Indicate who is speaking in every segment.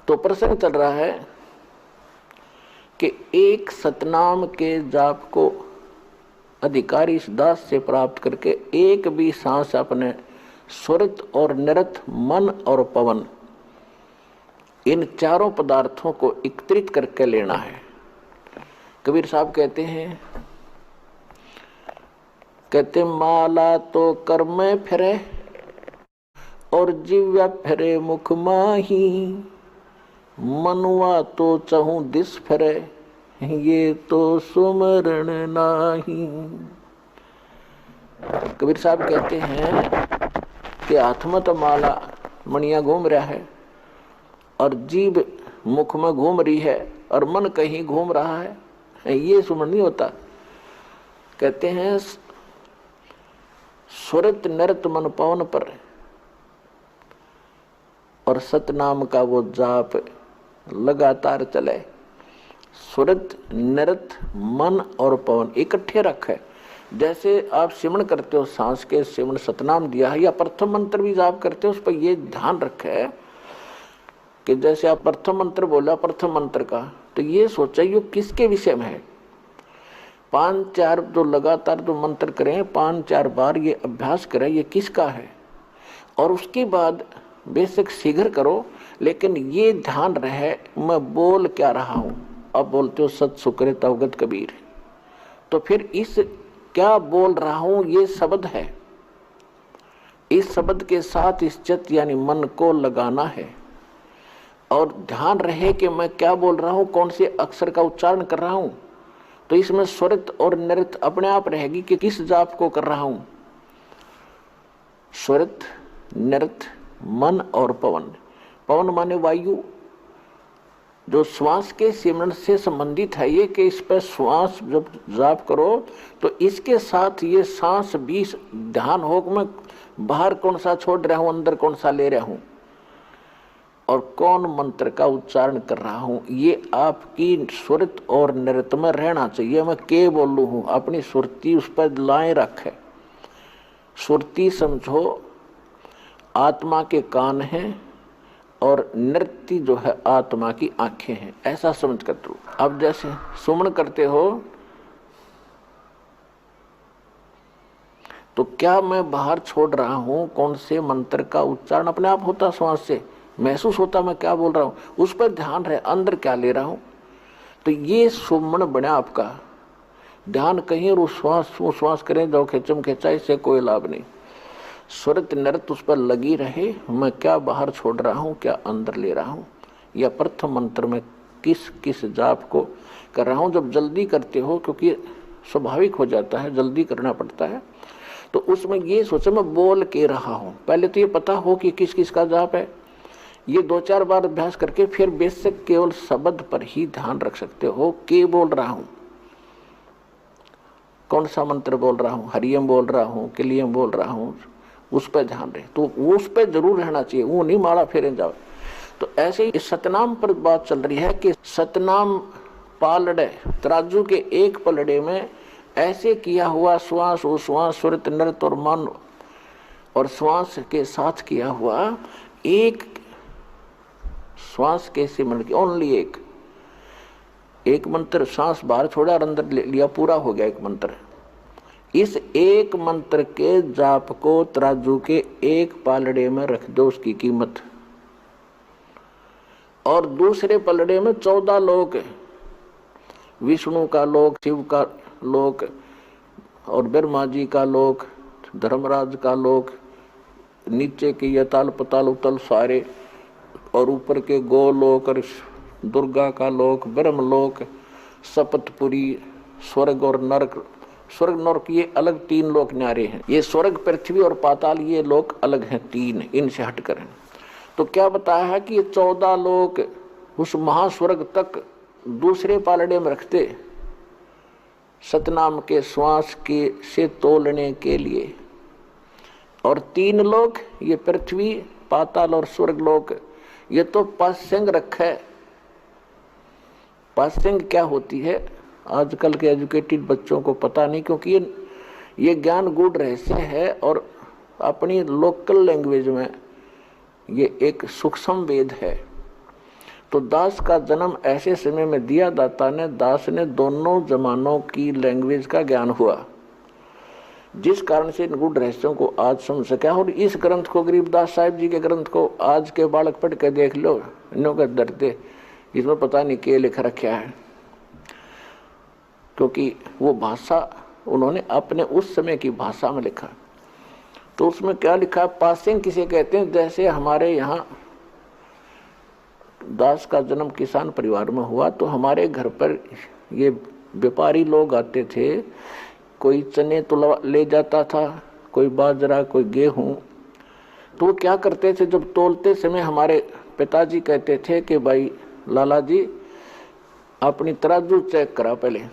Speaker 1: तो प्रसंग चल रहा है कि एक सतनाम के जाप को अधिकारी इस दास से प्राप्त करके एक भी सांस अपने स्वरित और निरत मन और पवन इन चारों पदार्थों को एकत्रित करके लेना है। कबीर साहब कहते माला तो कर में फिरे और जिव्या फिरे मुख माही, मनुआ तो चहूं दिस फिरे ये तो सुमरण नाही। कबीर साहब कहते हैं कि हाथ में तो माला मणिया घूम रहा है और जीभ मुख में घूम रही है और मन कहीं घूम रहा है, ये सुमरण नहीं होता। कहते हैं स्वरित नृत मन पवन पर और सतनाम का वो जाप लगातार चले। स्वरित नृत मन और पवन इकट्ठे रखे। जैसे आप सिमरण करते हो, सांस के सिमरण सतनाम दिया है, या प्रथम मंत्र भी जाप करते हो, उस पर ये ध्यान रखे कि जैसे आप प्रथम मंत्र बोला प्रथम मंत्र का, तो ये सोचा ये किसके विषय में है। 5-4 जो लगातार जो मंत्र करें 5-4 बार ये अभ्यास करें ये किसका है, और उसके बाद बेशक शीघ्र करो, लेकिन ये ध्यान रहे मैं बोल क्या रहा हूं। अब बोलते हो सत सुकृत अवगत कबीर, तो फिर इस क्या बोल रहा हूं ये शब्द है, इस शब्द के साथ इस चित्त यानी मन को लगाना है और ध्यान रहे कि मैं क्या बोल रहा हूं, कौन से अक्षर का उच्चारण कर रहा हूं। तो इसमें स्वरित और नृत अपने आप रहेगी कि किस जाप को कर रहा हूं। स्वरित नृत मन और पवन। पवन माने वायु, जो श्वास के सिमरण से संबंधित है ये, कि इस पर श्वास जब जाप करो तो इसके साथ ये सांस भी ध्यान हो कि मैं बाहर कौन सा छोड़ रहा हूं, अंदर कौन सा ले रहा हूं और कौन मंत्र का उच्चारण कर रहा हूं। ये आपकी सुरत और नृत्य में रहना चाहिए। मैं के बोलू हूं, अपनी सुरती उस पर लाए रखे। सुरती समझो आत्मा के कान हैं और नृत्य जो है आत्मा की आंखें हैं, ऐसा समझ कर दो। अब जैसे सुमन करते हो तो क्या मैं बाहर छोड़ रहा हूं, कौन से मंत्र का उच्चारण अपने आप होता, श्वास से महसूस होता मैं क्या बोल रहा हूं, उस पर ध्यान रहे अंदर क्या ले रहा हूं। तो ये सुमन बना आपका ध्यान कहीं और श्वास करें जाओ खेचम खेचा, इससे कोई लाभ नहीं। स्वरित नृत्य उस पर लगी रहे, मैं क्या बाहर छोड़ रहा हूं, क्या अंदर ले रहा हूं, या प्रथम मंत्र में किस किस जाप को कर रहा हूं। जब जल्दी करते हो, क्योंकि स्वाभाविक हो जाता है जल्दी करना पड़ता है, तो उसमें ये सोचो मैं बोल के रहा हूं। पहले तो ये पता हो कि किस किस का जाप है, ये 2-4 बार अभ्यास करके फिर बेसिक केवल शब्द पर ही ध्यान रख सकते हो। के बोल रहा हूं, कौन सा मंत्र बोल रहा हूं, हरियम बोल रहा हूं, किलियम बोल रहा हूं, उस पर ध्यान रहे। तो उस पर जरूर रहना चाहिए, वो नहीं माला फेरे जाओ। तो ऐसे ही सतनाम पर बात चल रही है कि सतनाम पालड़े तराजू के एक पलड़े में ऐसे किया हुआ श्वास उश्वास स्वरित नृत्य और मन और श्वास के साथ किया हुआ एक श्वास के सिमरण की ओनली एक मंत्र सांस बाहर छोड़ा और अंदर ले लिया, पूरा हो गया एक मंत्र। इस एक मंत्र के जाप को तराजू के एक पालड़े में रख दो, उसकी कीमत, और दूसरे पलड़े में 14 लोक, विष्णु का लोक, शिव का लोक और ब्रह्मा जी का लोक, धर्मराज का लोक, नीचे के यताल पताल उतल सारे, और ऊपर के गोलोक और दुर्गा का लोक, ब्रह्मलोक, सपतपुरी, स्वर्ग और नरक। स्वर्ग नरक ये अलग 3 लोक न्यारे हैं। ये स्वर्ग पृथ्वी और पाताल ये लोक अलग हैं 3, इनसे हटकर हैं। तो क्या बताया है कि ये 14 लोक उस महास्वर्ग तक दूसरे पालड़े में रखते सतनाम के श्वास के से तोलने के लिए, और 3 लोक ये पृथ्वी पाताल और स्वर्ग लोक ये तो पास्यंग रखे। पास्यंग क्या होती है आजकल के एजुकेटेड बच्चों को पता नहीं, क्योंकि ये ज्ञान गूढ़ रहस्य है और अपनी लोकल लैंग्वेज में ये एक सूक्ष्म वेद है। तो दास का जन्म ऐसे समय में दिया दाता ने, दास ने दोनों जमानों की लैंग्वेज का ज्ञान हुआ, जिस कारण से इन गूढ़ रहस्यों को आज समझ सका। और इस ग्रंथ को, गरीबदास साहिब जी के ग्रंथ को आज के बालक पढ़ के देख लो, इन्हों का डरते इसमें पता नहीं क्या लिख रखा है, क्योंकि वो भाषा उन्होंने अपने उस समय की भाषा में लिखा। तो उसमें क्या लिखा, पासिंग किसे कहते हैं, जैसे हमारे यहाँ दास का जन्म किसान परिवार में हुआ तो हमारे घर पर ये व्यापारी लोग आते थे, कोई चने तो ले जाता था, कोई बाजरा, कोई गेहूं। तो वो क्या करते थे, जब तोलते समय हमारे पिताजी कहते थे कि भाई लाला जी अपनी तराजू चेक करा पहले।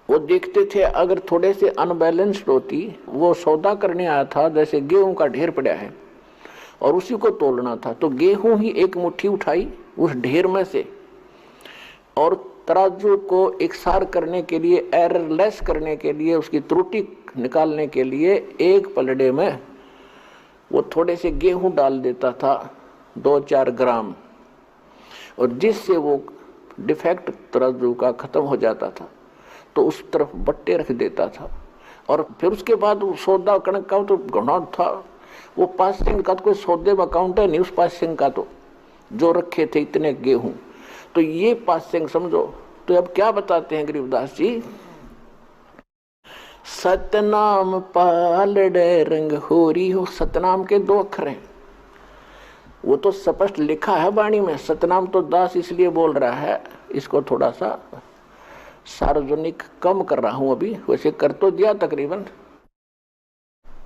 Speaker 1: वो देखते थे अगर थोड़े से अनबैलेंस्ड होती, वो सौदा करने आया था, जैसे गेहूं का ढेर पड़ा है और उसी को तोलना था, तो गेहूं ही एक मुट्ठी उठाई उस ढेर में से और तराजू को एकसार करने के लिए, एररलेस करने के लिए, उसकी त्रुटि निकालने के लिए एक पलड़े में वो थोड़े से गेहूं डाल देता था, 2-4 ग्राम, और जिससे वो डिफेक्ट तराजू का खत्म हो जाता था तो उस तरफ बट्टे रख देता था। और फिर उसके बाद वो सौदा कणक का तो घना था, वो पासिंग का तो कोई सौदे में अकाउंट है नहीं उस पासिंग का, तो जो रखे थे इतने गेहूं, तो ये पासिंग समझो। तो अब क्या बताते हैं गरीबदास जी, सतनाम पालड़े रंग होरी हो। सतनाम के 2 अक्षर हैं, वो तो स्पष्ट लिखा है वाणी में। सतनाम तो दास इसलिए बोल रहा है, इसको थोड़ा सा सार्वजनिक कम कर रहा हूं अभी, वैसे कर तो दिया तकरीबन।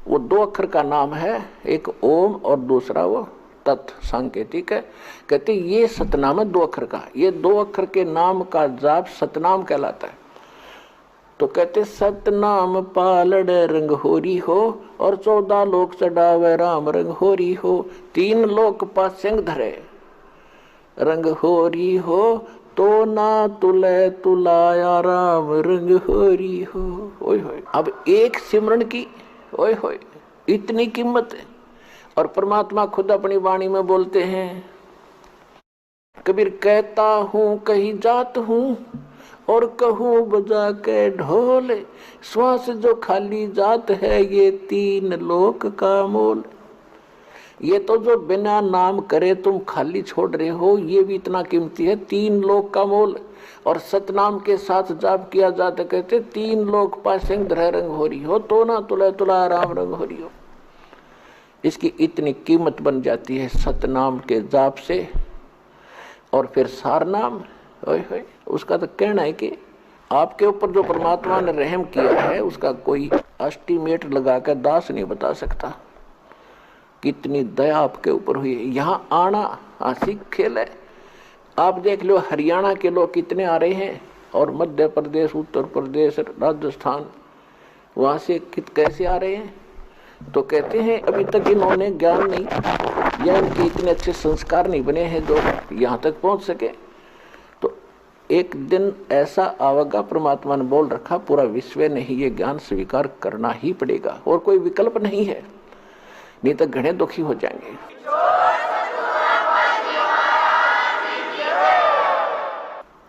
Speaker 1: वो 2 अक्षर का नाम है, एक ओम और दूसरा वो तत् सांकेतिक है। कहते ये सतनाम है 2 अक्षर का, ये 2 अक्षर के नाम का जाप सतनाम कहलाता है। तो कहते सतनाम पालड़ रंग होरी हो और 14 लोक चढ़ावे राम रंग होरी हो। 3 लोक पासिंग धरे रंग होरी हो, तो ना तुले तुलाया राम रंग होरी हो। ओए होए, अब एक सिमरन की ओए होए इतनी कीमत है। और परमात्मा खुद अपनी वाणी में बोलते हैं, कबीर कहता हूँ कहीं जात हूँ और कहूँ बजा के ढोल, श्वास जो खाली जात है ये 3 लोक का मोल। ये तो जो बिना नाम करे तुम खाली छोड़ रहे हो, ये भी इतना कीमती है, 3 लोक का मोल। और सतनाम के साथ जाप किया जाता, कहते 3 लोक पासिंग धरे रंग हो रही हो, तो ना तुला तुला राम रंग हो रही हो। इसकी इतनी कीमत बन जाती है सतनाम के जाप से। और फिर सारनाम, उसका तो कहना है कि आपके ऊपर जो परमात्मा ने रहम किया है उसका कोई एस्टीमेट लगा कर दास नहीं बता सकता, कितनी दया आपके ऊपर हुई है। यहाँ आना हंसी खेल है। आप देख लो हरियाणा के लोग कितने आ रहे हैं, और मध्य प्रदेश, उत्तर प्रदेश, राजस्थान, वहाँ से कैसे आ रहे हैं। तो कहते हैं अभी तक इन्होंने ज्ञान नहीं या इनके इतने अच्छे संस्कार नहीं बने हैं जो यहाँ तक पहुँच सके। तो एक दिन ऐसा आवेगा, परमात्मा ने बोल रखा, पूरा विश्व ने ही ये ज्ञान स्वीकार करना ही पड़ेगा और कोई विकल्प नहीं है, नहीं तो घने दुखी हो जाएंगे।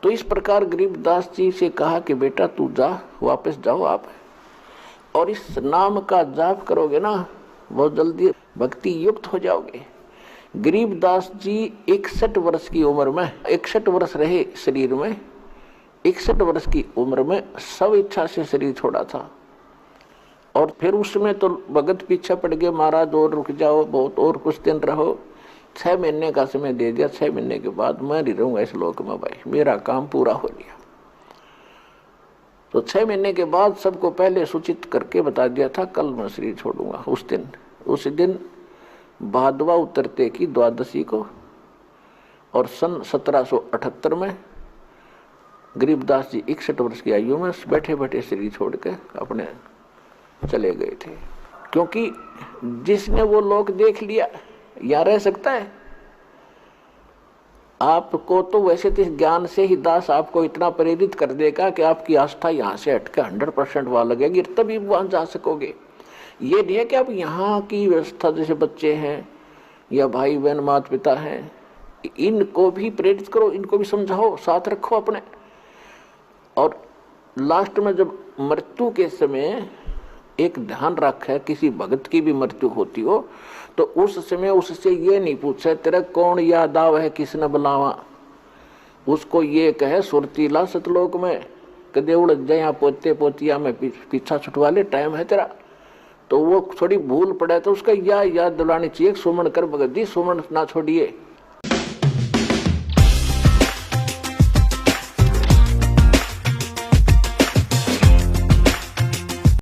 Speaker 1: तो इस प्रकार गरीबदास जी से कहा कि बेटा तू जा, वापस जाओ आप, और इस नाम का जाप करोगे ना बहुत जल्दी भक्ति युक्त हो जाओगे। गरीबदास जी 61 वर्ष की उम्र में, 61 वर्ष रहे शरीर में, 61 वर्ष की उम्र में सब इच्छा से शरीर छोड़ा था। और फिर उसमें तो भगत पीछे पड़ गए, महाराज और रुक जाओ, बहुत और कुछ दिन रहो। 6 महीने का समय दे दिया। 6 महीने के बाद मैं नहीं रहूंगा इस लोक में, भाई मेरा काम पूरा हो गया। तो 6 महीने के बाद सबको पहले सूचित करके बता दिया था कल मैं शरीर छोड़ूंगा। उस दिन भादवा उतरते की द्वादशी को, और सन 1778 में गरीबदास जी 61 वर्ष की आयु में बैठे बैठे शरीर छोड़ के अपने चले गए थे। क्योंकि जिसने वो लोक देख लिया यहाँ रह सकता है। आपको तो वैसे तो ज्ञान से ही दास आपको इतना प्रेरित कर देगा कि आपकी आस्था यहाँ से हटके 100% वहां लगेगी, तभी वहां जा सकोगे। ये नहीं है कि आप यहाँ की व्यवस्था, जैसे बच्चे हैं या भाई बहन माता पिता हैं इनको भी प्रेरित करो, इनको भी समझाओ, साथ रखो अपने। और लास्ट में जब मृत्यु के समय एक ध्यान रखे, किसी भगत की भी मृत्यु होती हो तो उस समय उससे ये नहीं पूछे तेरा कौन याद आव है, किसने बुलावा। उसको ये कहे सुरतीला सतलोक में कदे उड़ जाए, पोते पोतिया में पीछा छुटवा ले, टाइम है तेरा। तो वो थोड़ी भूल पड़े तो उसका याद दिलानी चाहिए, सुमन कर भगत जी, सुमन ना छोड़िए।